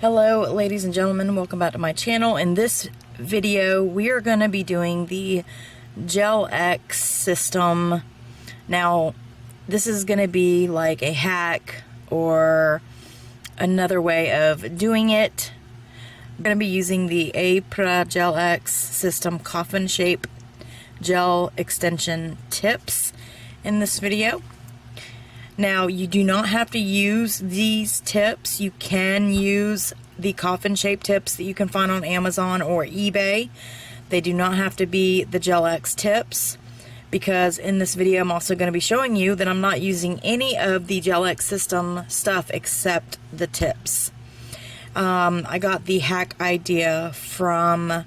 Hello ladies and gentlemen, welcome back to my channel. In this video we are going to be doing the Gel X system. Now this is going to be like a hack or another way of doing it. I'm going to be using the Apres Gel X system coffin shape gel extension tips in this video. Now, you do not have to use these tips. You can use the coffin shape tips that you can find on Amazon or eBay. They do not have to be the Gel X tips, because in this video I'm also going to be showing you that I'm not using any of the Gel X system stuff except the tips. I got the hack idea from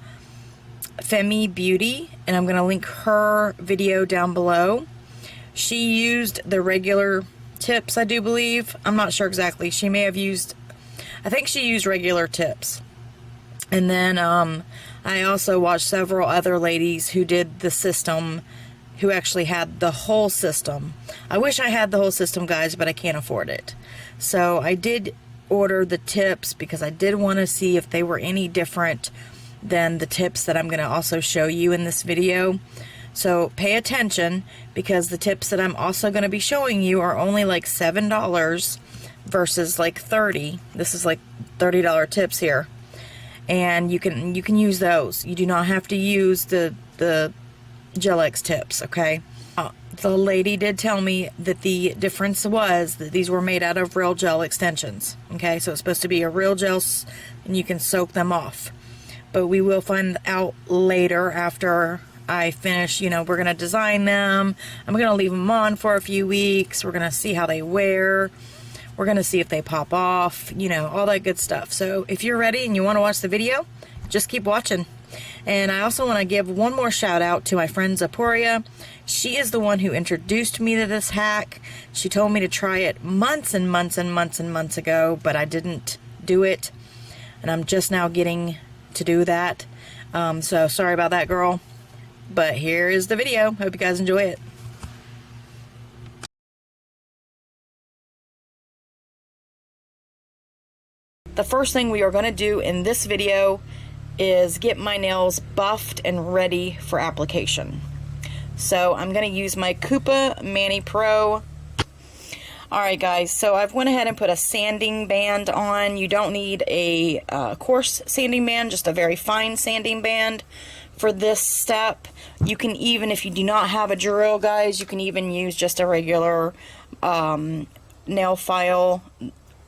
Femi Beauty, and I'm going to link her video down below. She used the regular tips, I do believe. I'm not sure exactly. She may have used, I think she used regular tips. And then I also watched several other ladies who did the system, who actually had the whole system. I wish I had the whole system, guys, but I can't afford it. So I did order the tips because I did want to see if they were any different than the tips that I'm going to also show you in this video. So pay attention, because the tips that I'm also going to be showing you are only like $7 versus like $30. This is like $30 tips here, and you can use those. You do not have to use the Gel X tips, okay? The lady did tell me that the difference was that these were made out of real gel extensions, okay? So it's supposed to be a real gel, and you can soak them off. But we will find out later after I finish, you know, we're going to design them. I'm going to leave them on for a few weeks. We're going to see how they wear. We're going to see if they pop off, you know, all that good stuff. So if you're ready and you want to watch the video, just keep watching. And I also want to give one more shout out to my friend Zaporia. She is the one who introduced me to this hack. She told me to try it months and months and months and months ago, but I didn't do it. And I'm just now getting to do that. So sorry about that, girl. But here is the video. Hope you guys enjoy it. The first thing we are going to do in this video is get my nails buffed and ready for application. So I'm going to use my KUPA Mani Pro. Alright guys, so I've went ahead and put a sanding band on. You don't need a coarse sanding band, just a very fine sanding band for this step. You can even, if you do not have a drill, guys, you can even use just a regular nail file.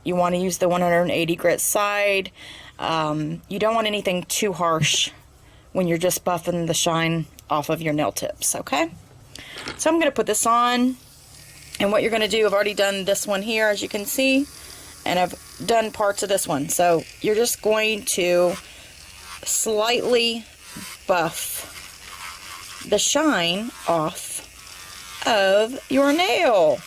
You want to use the 180 grit side. You don't want anything too harsh when you're just buffing the shine off of your nail tips, okay? So I'm going to put this on. And what you're going to do, I've already done this one here, as you can see, and I've done parts of this one. So you're just going to slightly buff the shine off of your nail.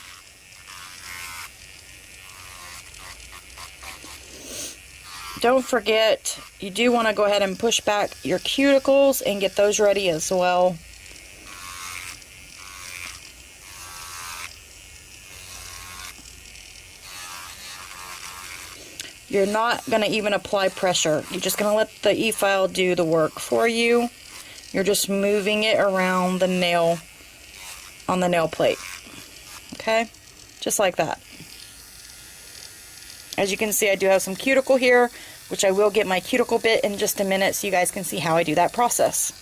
Don't forget, you do want to go ahead and push back your cuticles and get those ready as well. You're not going to even apply pressure. You're just going to let the e-file do the work for you. You're just moving it around the nail on the nail plate. Okay? Just like that. As you can see, I do have some cuticle here, which I will get my cuticle bit in just a minute so you guys can see how I do that process.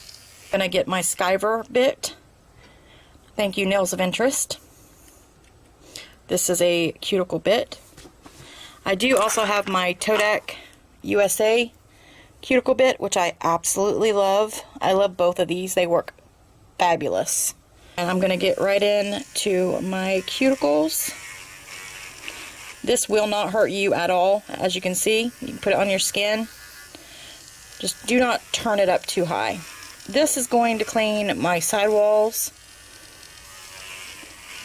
I'm going to get my Skyver bit. Thank you, Nails of Interest. This is a cuticle bit. I do also have my Todak USA cuticle bit, which I absolutely love. I love both of these. They work fabulous. And I'm going to get right in to my cuticles. This will not hurt you at all, as you can see. You can put it on your skin. Just do not turn it up too high. This is going to clean my sidewalls.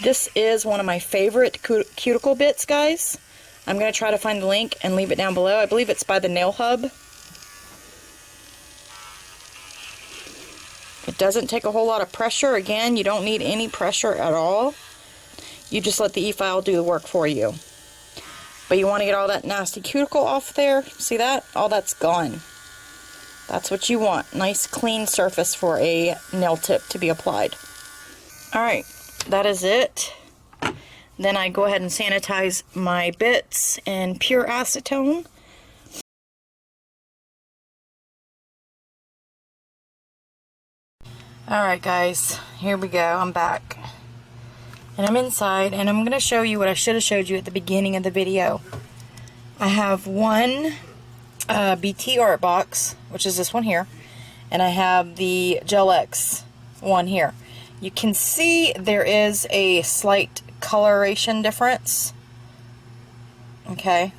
This is one of my favorite cuticle bits, guys. I'm going to try to find the link and leave it down below. I believe it's by the Nail Hub. It doesn't take a whole lot of pressure. Again, you don't need any pressure at all. You just let the e-file do the work for you. But you want to get all that nasty cuticle off there. See that? All that's gone. That's what you want. Nice clean surface for a nail tip to be applied. Alright, that is it. Then I go ahead and sanitize my bits in pure acetone. Alright guys, here we go. I'm back. And I'm inside, and I'm going to show you what I should have showed you at the beginning of the video. I have one BTARTBOX, which is this one here, and I have the Gel X one here. You can see there is a slight coloration difference. Okay.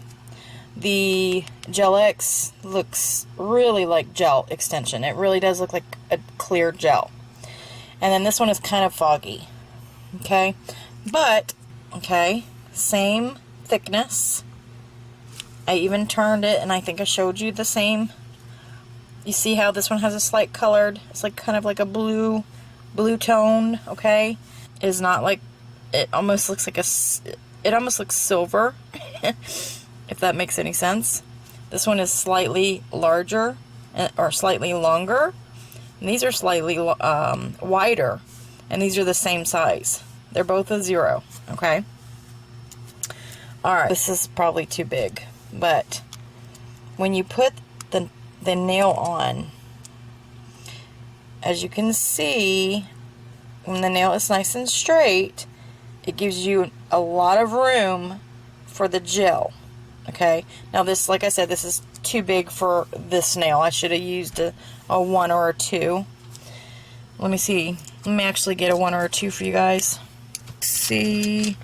The Gel X looks really like gel extension. It really does look like a clear gel. And then this one is kind of foggy. Okay. But, okay, same thickness. I even turned it, and I think I showed you the same. You see how this one has a slight colored, it's like kind of like a blue tone, okay? It is not like, it almost looks like it almost looks silver, if that makes any sense. This one is slightly larger, or slightly longer, and these are slightly wider, and these are the same size. They're both a 0, okay? Alright, this is probably too big. But when you put the nail on, as you can see, when the nail is nice and straight, it gives you a lot of room for the gel. Okay, now this, like I said, this is too big for this nail. I should have used a 1 or a 2. Let me see. Let me actually get a 1 or a 2 for you guys. Let's see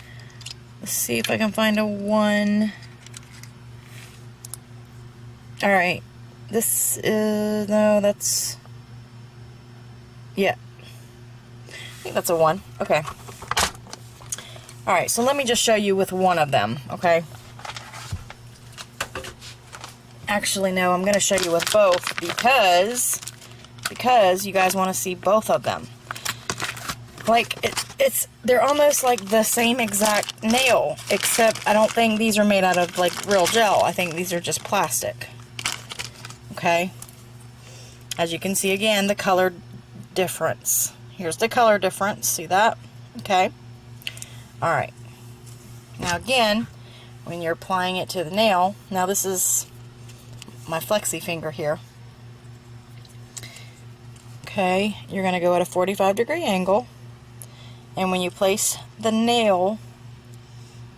if I can find a 1. Alright, this is, no, that's, yeah, I think that's a 1, okay. Alright, so let me just show you with one of them, okay. Actually, no, I'm going to show you with both because you guys want to see both of them. Like, they're almost like the same exact nail, except I don't think these are made out of, like, real gel. I think these are just plastic. Okay, as you can see again, the color difference. Here's the color difference, see that? Okay, alright. Now again, when you're applying it to the nail, now this is my flexi finger here. Okay, you're going to go at a 45-degree angle, and when you place the nail,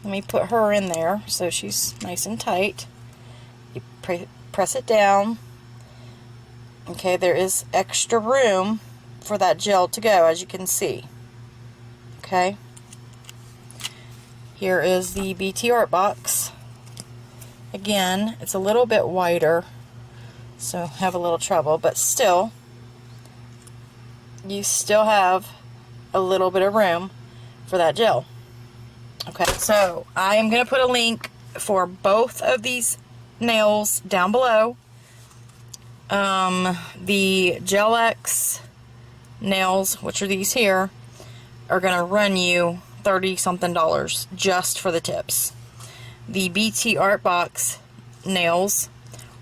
let me put her in there so she's nice and tight. You press it down. Okay, there is extra room for that gel to go, as you can see. Okay. Here is the BTARTBOX. Again, it's a little bit wider, so have a little trouble, but still, you still have a little bit of room for that gel. Okay, so I am going to put a link for both of these nails down below. The Gel X nails, which are these here, are going to run you $30-something just for the tips. The BTARTBOX nails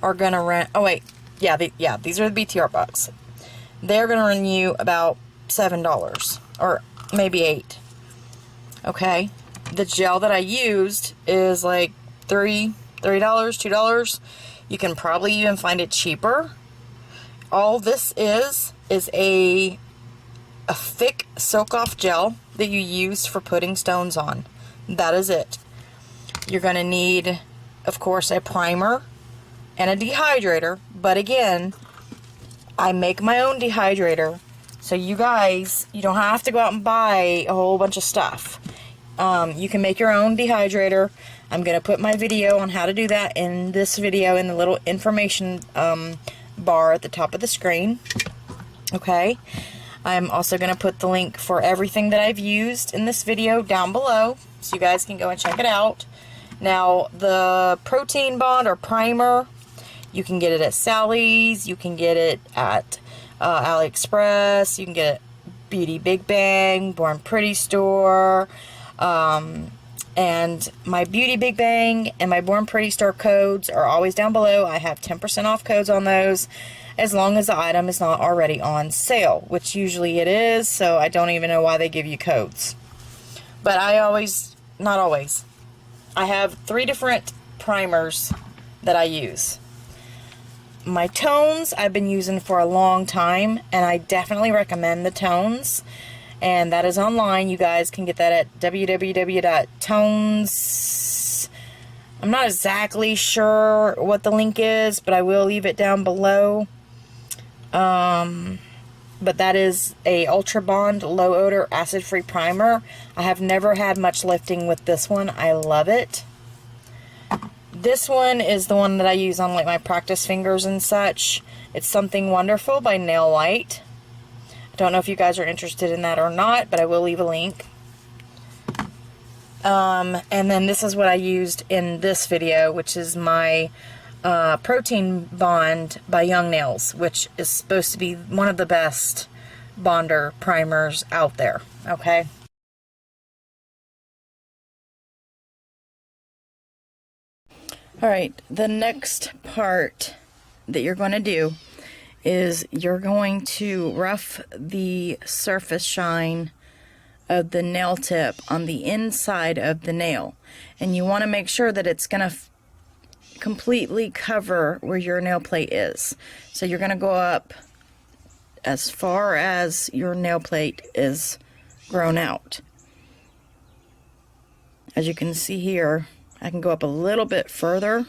are going to run, oh wait, yeah, these are the BTARTBOX. They're going to run you about $7, or maybe $8. Okay, the gel that I used is like $3, $2. You can probably even find it cheaper. All this is a thick soak-off gel that you use for putting stones on. That is it. You're going to need, of course, a primer and a dehydrator. But again, I make my own dehydrator. So you guys, you don't have to go out and buy a whole bunch of stuff. You can make your own dehydrator. I'm going to put my video on how to do that in this video in the little information bar at the top of the screen. Okay. I'm also going to put the link for everything that I've used in this video down below, so you guys can go and check it out. Now, the protein bond or primer, you can get it at Sally's, you can get it at AliExpress, you can get it at Beauty Big Bang, Born Pretty store, And my Beauty Big Bang and my Born Pretty store codes are always down below. I have 10% off codes on those, as long as the item is not already on sale, which usually it is, so I don't even know why they give you codes. But I always, not always, I have 3 different primers that I use. My tones I've been using for a long time, and I definitely recommend the tones. And that is online. You guys can get that at www.tones. I'm not exactly sure what the link is, but I will leave it down below. But that is a Ultra Bond low odor acid free primer. I have never had much lifting with this one. I love it. This one is the one that I use on like my practice fingers and such. It's Something Wonderful by Nail Light. I don't know if you guys are interested in that or not, but I will leave a link. And then this is what I used in this video, which is my Protein Bond by Young Nails, which is supposed to be one of the best bonder primers out there, okay? Alright, the next part that you're going to do is you're going to rough the surface shine of the nail tip on the inside of the nail. And you want to make sure that it's going to completely cover where your nail plate is. So you're going to go up as far as your nail plate is grown out. As you can see here, I can go up a little bit further.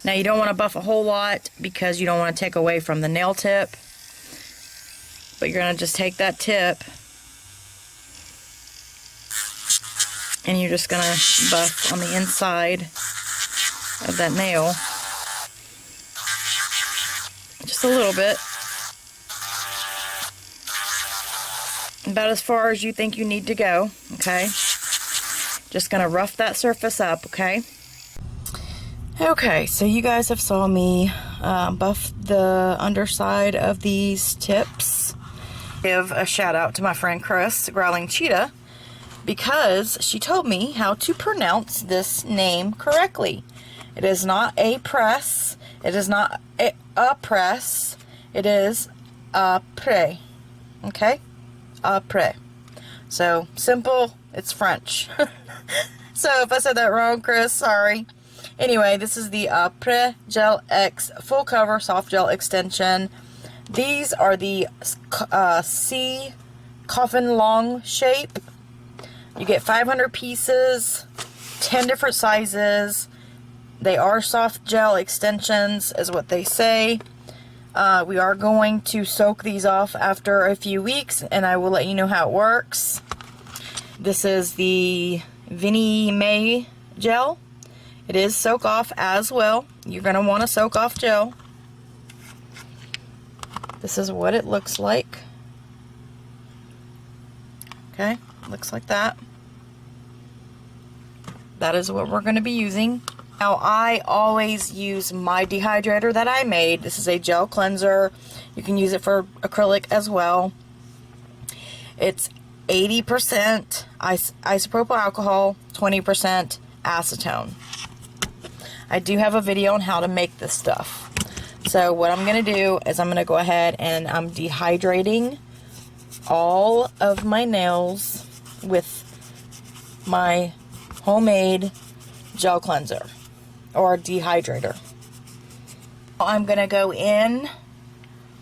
Now you don't want to buff a whole lot because you don't want to take away from the nail tip. But you're going to just take that tip and you're just going to buff on the inside of that nail. Just a little bit. About as far as you think you need to go, okay? Just going to rough that surface up, okay? Okay, so you guys have saw me buff the underside of these tips. Give a shout out to my friend Chris, Growling Cheetah, because she told me how to pronounce this name correctly. It is not Apres, it is not Apres, it is Apres, okay? Apres. So, simple, it's French. So, if I said that wrong, Chris, sorry. Anyway, this is the Apres Gel X Full Cover Soft Gel Extension. These are the C Coffin Long shape. You get 500 pieces, 10 different sizes. They are soft gel extensions, is what they say. We are going to soak these off after a few weeks, and I will let you know how it works. This is the Vinnie May gel. It is soak off as well. You're going to want to soak off gel. This is what it looks like. Okay, looks like that. That is what we're going to be using. Now, I always use my dehydrator that I made. This is a gel cleanser. You can use it for acrylic as well. It's 80% isopropyl alcohol, 20% acetone. I do have a video on how to make this stuff. So what I'm going to do is I'm going to go ahead and I'm dehydrating all of my nails with my homemade gel cleanser or dehydrator. I'm going to go in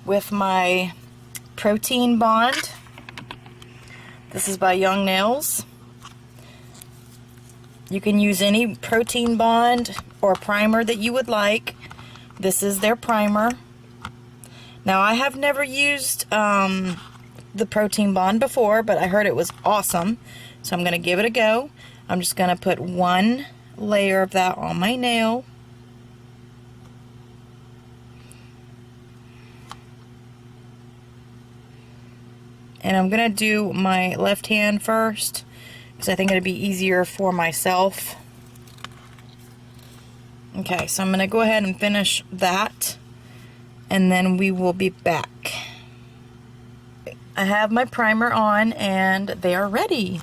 with my Protein Bond. This is by Young Nails. You can use any Protein Bond or primer that you would like. This is their primer. Now, I have never used the Protein Bond before, but I heard it was awesome. So I'm going to give it a go. I'm just going to put one layer of that on my nail. And I'm going to do my left hand first, because I think it'll be easier for myself. Okay, so I'm going to go ahead and finish that, and then we will be back. I have my primer on, and they are ready.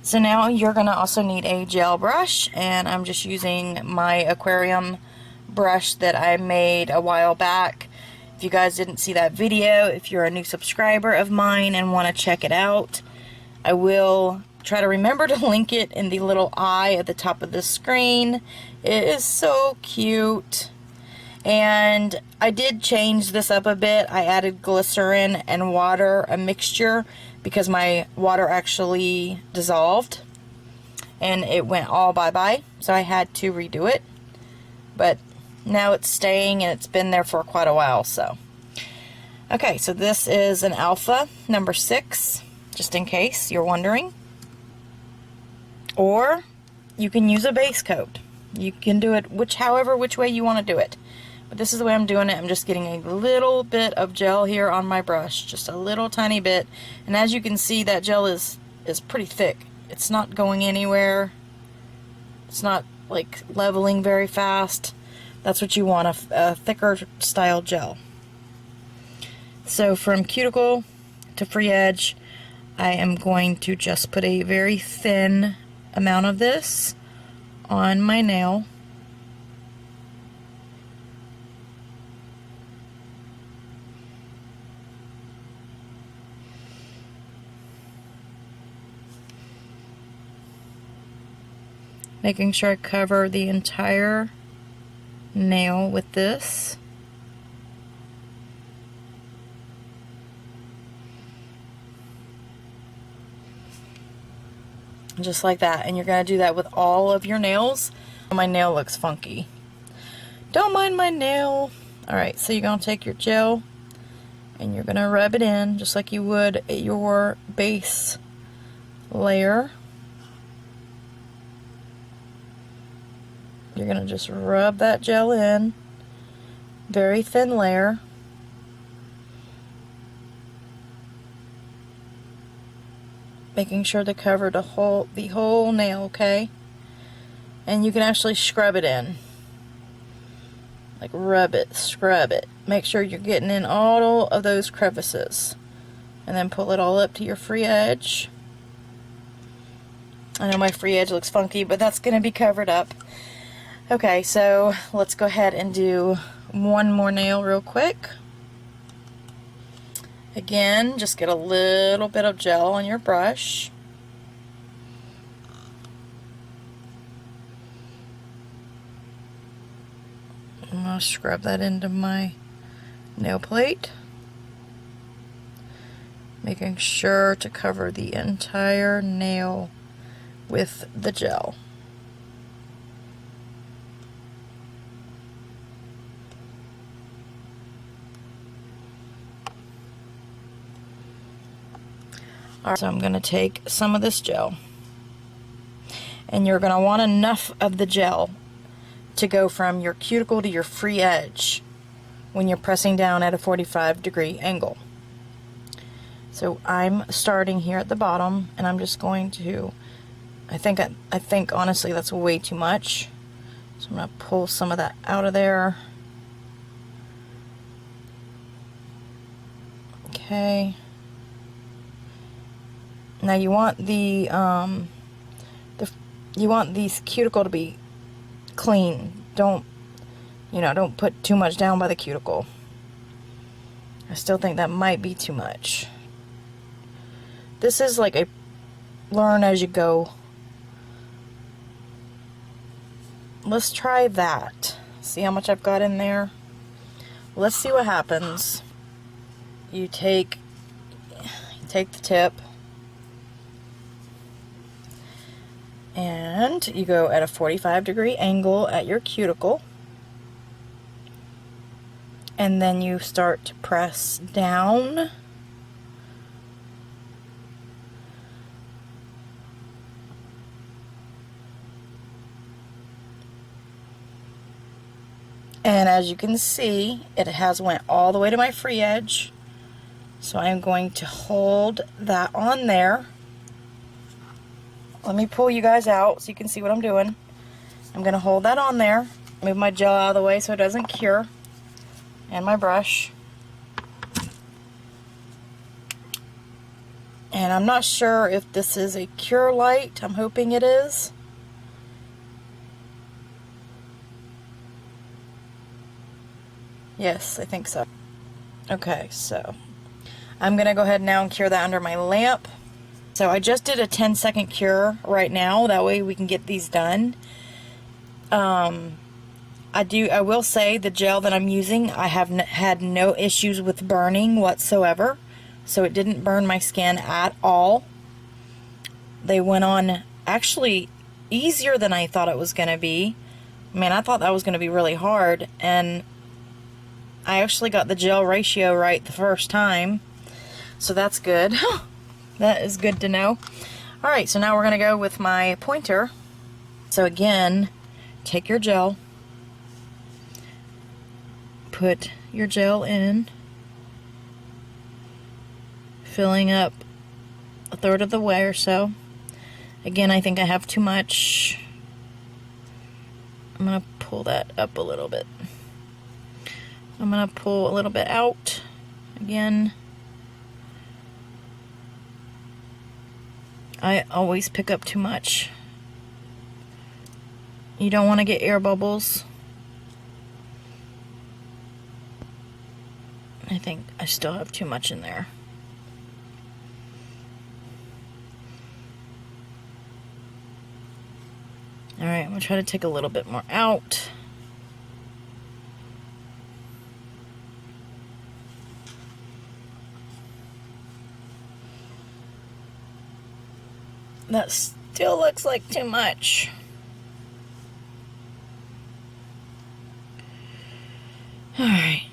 So now you're going to also need a gel brush, and I'm just using my aquarium brush that I made a while back. If you guys didn't see that video, if you're a new subscriber of mine and want to check it out, I will try to remember to link it in the little eye at the top of the screen. It is so cute. And I did change this up a bit. I added glycerin and water, a mixture, because my water actually dissolved and it went all bye-bye, so I had to redo it. But now it's staying, and it's been there for quite a while. So okay, so this is an alpha number 6, just in case you're wondering. Or you can use a base coat. You can do it however which way you want to do it. But this is the way I'm doing it. I'm just getting a little bit of gel here on my brush, just a little tiny bit. And as you can see, that gel is pretty thick. It's not going anywhere. It's not like leveling very fast. That's what you want, a thicker style gel. So from cuticle to free edge, I am going to just put a very thin amount of this on my nail. Making sure I cover the entire nail with this. Just like that. And you're going to do that with all of your nails. My nail looks funky. Don't mind my nail. Alright, so you're going to take your gel and you're going to rub it in just like you would your base layer. You're going to just rub that gel in, very thin layer. Making sure to cover the whole nail, okay? And you can actually scrub it in. Like rub it, scrub it. Make sure you're getting in all of those crevices. And then pull it all up to your free edge. I know my free edge looks funky, but that's going to be covered up. Okay, so let's go ahead and do one more nail real quick. Again, just get a little bit of gel on your brush. I'm going to scrub that into my nail plate. Making sure to cover the entire nail with the gel. Alright, so I'm going to take some of this gel, and you're going to want enough of the gel to go from your cuticle to your free edge when you're pressing down at a 45-degree angle. So I'm starting here at the bottom, and I'm just going to, I think honestly that's way too much, so I'm going to pull some of that out of there. Okay. Now you want the you want these cuticle to be clean. Don't put too much down by the cuticle. I still think that might be too much. This is like a learn as you go. Let's try that. See how much I've got in there? Let's see what happens. You take the tip, and you go at a 45-degree angle at your cuticle, and then you start to press down. And as you can see, it has went all the way to my free edge. So I'm going to hold that on there. Let me pull you guys out so you can see what I'm doing. I'm going to hold that on there. Move my gel out of the way so it doesn't cure. And my brush. And I'm not sure if this is a cure light. I'm hoping it is. Yes, I think so. Okay, so I'm going to go ahead now and cure that under my lamp. So I just did a 10-second cure right now. That way we can get these done. I will say the gel that I'm using, I have had no issues with burning whatsoever. So it didn't burn my skin at all. They went on actually easier than I thought it was going to be. Man, I thought that was going to be really hard, and I actually got the gel ratio right the first time. So that's good. That is good to know. Alright, so now we're going to go with my pointer. So again, take your gel, put your gel in, filling up a third of the way or so. Again, I think I have too much. I'm going to pull that up a little bit. I'm going to pull a little bit out again. I always pick up too much. You don't want to get air bubbles. I think I still have too much in there. Alright, I'm going to try to take a little bit more out. That still looks like too much. Alright.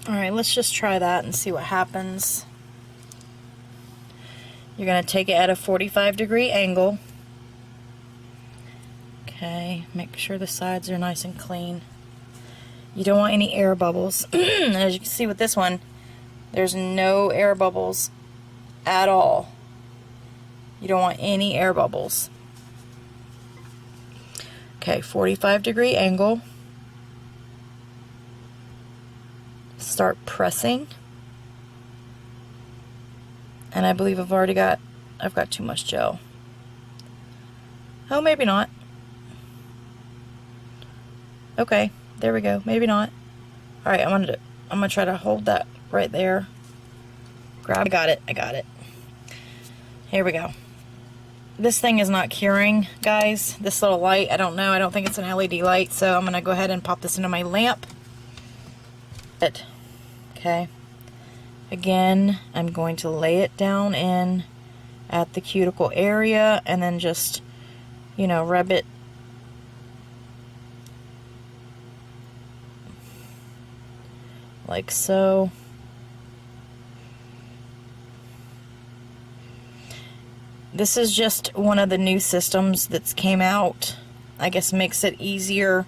Alright, let's just try that and see what happens. You're going to take it at a 45-degree angle. Okay, make sure the sides are nice and clean. You don't want any air bubbles. As you can see with this one, there's no air bubbles at all. You don't want any air bubbles. Okay, 45-degree angle. Start pressing. And I believe I've got too much gel. Oh, maybe not. Okay, there we go. Maybe not. All right, I'm gonna try to hold that right there. Grab. I got it. Here we go. This thing is not curing, guys. This little light, I don't know. I don't think it's an LED light, so I'm gonna go ahead and pop this into my lamp. Okay. Again, I'm going to lay it down in at the cuticle area and then just, you know, rub it like so. This is just one of the new systems that's came out. I guess makes it easier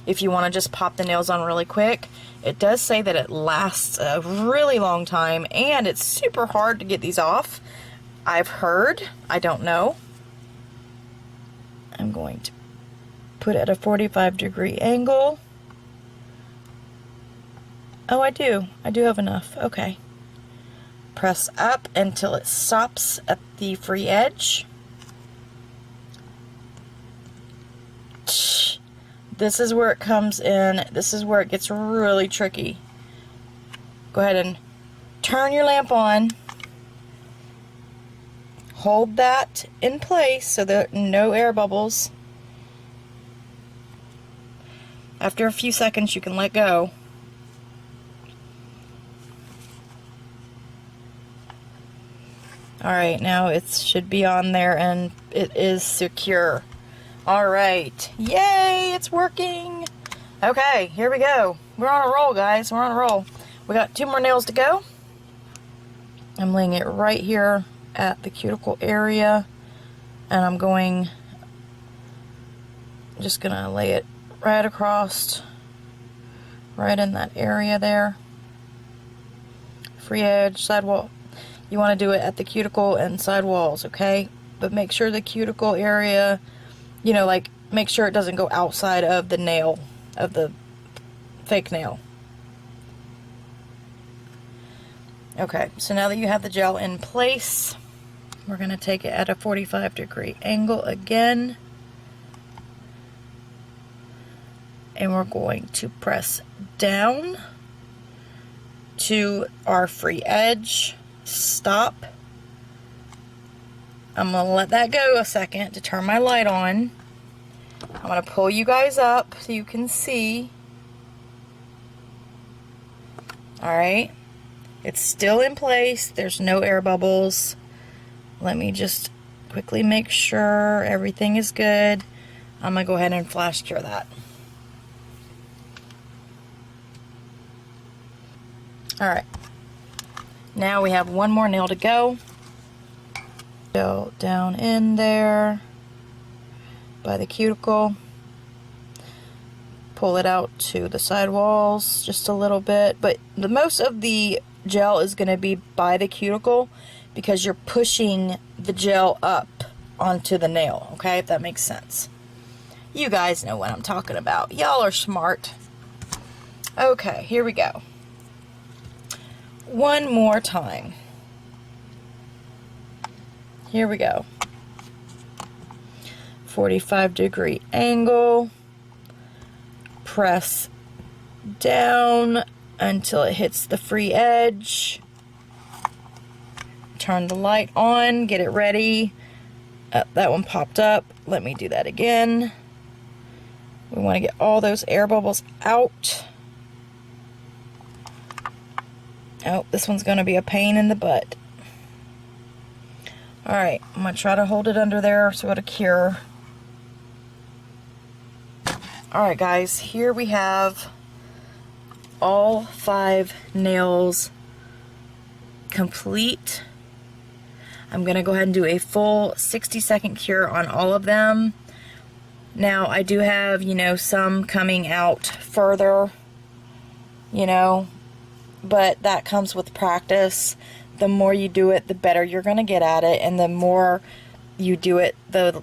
if you want to just pop the nails on really quick. It does say that it lasts a really long time and it's super hard to get these off. I've heard. I don't know. I'm going to put it at a 45-degree angle. Oh, I do have enough. Okay. Press up until it stops at the free edge. This is where it comes in. This is where it gets really tricky. Go ahead and turn your lamp on. Hold that in place so there are no air bubbles. After a few seconds, you can let go. Alright, now it should be on there and it is secure. Alright, yay, it's working. Okay, here we go. We're on a roll, guys. We're on a roll. We got 2 more nails to go. I'm laying it right here at the cuticle area, and I'm just gonna lay it right across, right in that area there. Free edge, side wall. You want to do it at the cuticle and side walls, okay? But make sure the cuticle area, you know, like, make sure it doesn't go outside of the nail, of the fake nail. Okay, so now that you have the gel in place, we're going to take it at a 45-degree angle again. And we're going to press down to our free edge. Stop. I'm going to let that go a second to turn my light on. I'm going to pull you guys up so you can see. Alright. It's still in place. There's no air bubbles. Let me just quickly make sure everything is good. I'm going to go ahead and flash cure that. Alright. Now we have one more nail to go. Go down in there by the cuticle. Pull it out to the side walls just a little bit, but the most of the gel is going to be by the cuticle because you're pushing the gel up onto the nail, okay, if that makes sense. You guys know what I'm talking about. Y'all are smart. Okay, here we go. One more time. Here we go. 45-degree angle. Press down until it hits the free edge. Turn the light on, get it ready. That one popped up. Let me do that again. We want to get all those air bubbles out. Oh, this one's going to be a pain in the butt. Alright, I'm going to try to hold it under there so it'll cure. Alright guys, here we have all 5 nails complete. I'm going to go ahead and do a full 60-second cure on all of them. Now, I do have, you know, some coming out further, you know, but that comes with practice. The more you do it, the better you're going to get at it, and the more you do it, the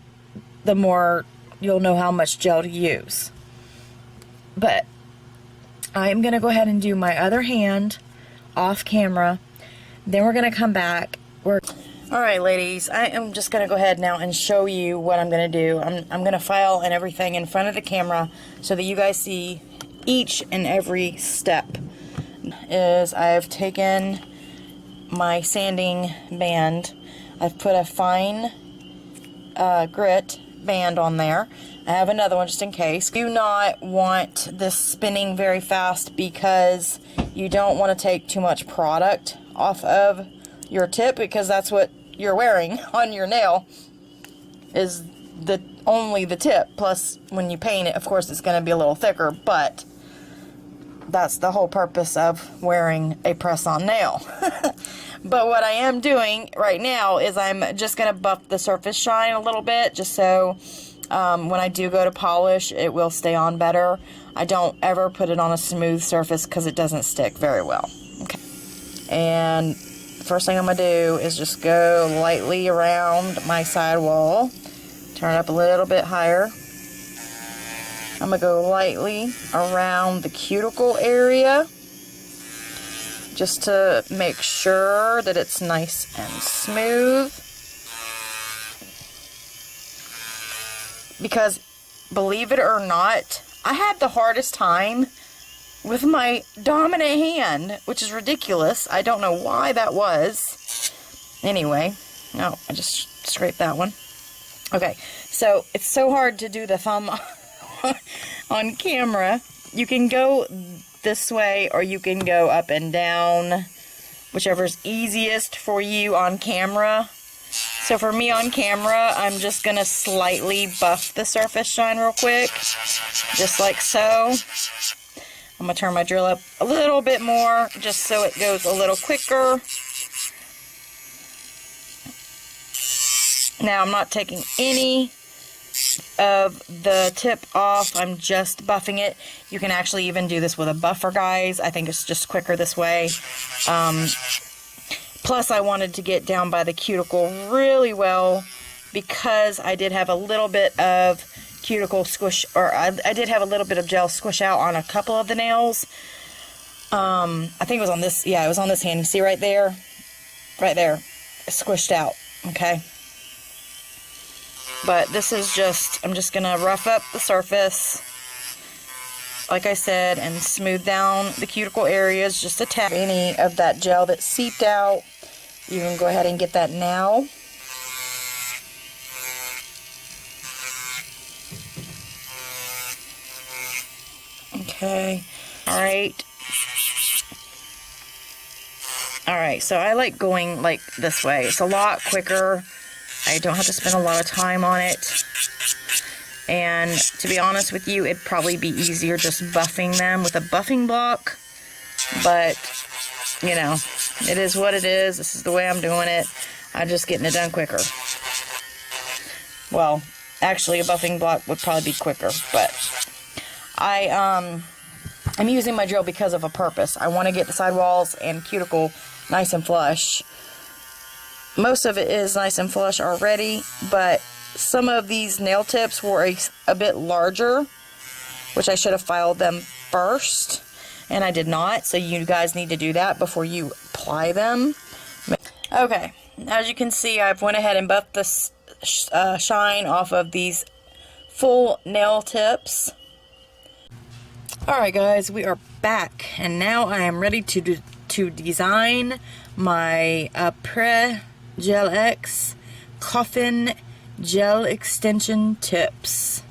more you'll know how much gel to use. But I'm going to go ahead and do my other hand off camera. Then we're going to come back. Alright ladies, I am just going to go ahead now and show you what I'm going to do. I'm going to file and everything in front of the camera so that you guys see each and every step. I've taken my sanding band. I've put a fine grit band on there. I have another one just in case. Do not want this spinning very fast because you don't want to take too much product off of your tip, because that's what you're wearing on your nail is only the tip. Plus when you paint it, of course, it's going to be a little thicker, but that's the whole purpose of wearing a press-on nail. But what I am doing right now is I'm just going to buff the surface shine a little bit, just so when I do go to polish, it will stay on better. I don't ever put it on a smooth surface because it doesn't stick very well. Okay. And first thing I'm going to do is just go lightly around my side wall. Turn it up a little bit higher. I'm going to go lightly around the cuticle area, just to make sure that it's nice and smooth. Because, believe it or not, I had the hardest time with my dominant hand, which is ridiculous. I don't know why that was. Anyway, no, I just scraped that one. Okay, so it's so hard to do the thumb on camera. You can go this way or you can go up and down, whichever's easiest for you on camera. So for me on camera, I'm just going to slightly buff the surface shine real quick, just like so. I'm going to turn my drill up a little bit more just so it goes a little quicker. Now I'm not taking any of the tip off, I'm just buffing it. You can actually even do this with a buffer, guys. I think it's just quicker this way. Plus I wanted to get down by the cuticle really well because I did have a little bit of cuticle squish, or I did have a little bit of gel squish out on a couple of the nails. I think it was on this, yeah, it was on this hand. You see right there? Right there. It's squished out, okay? But this is just, I'm just going to rough up the surface, like I said, and smooth down the cuticle areas just a tad. Any of that gel that seeped out, you can go ahead and get that now. Okay, alright. Alright, so I like going like this way. It's a lot quicker. I don't have to spend a lot of time on it. And to be honest with you, it'd probably be easier just buffing them with a buffing block. But, you know, it is what it is. This is the way I'm doing it. I'm just getting it done quicker. Well, actually a buffing block would probably be quicker, but I'm using my drill because of a purpose. I want to get the sidewalls and cuticle nice and flush. Most of it is nice and flush already, but some of these nail tips were a bit larger, which I should have filed them first, and I did not, so you guys need to do that before you apply them. Okay, as you can see, I've went ahead and buffed the shine off of these full nail tips. Alright guys, we are back, and now I am ready to design my Apres Gel X Coffin Gel Extension Tips.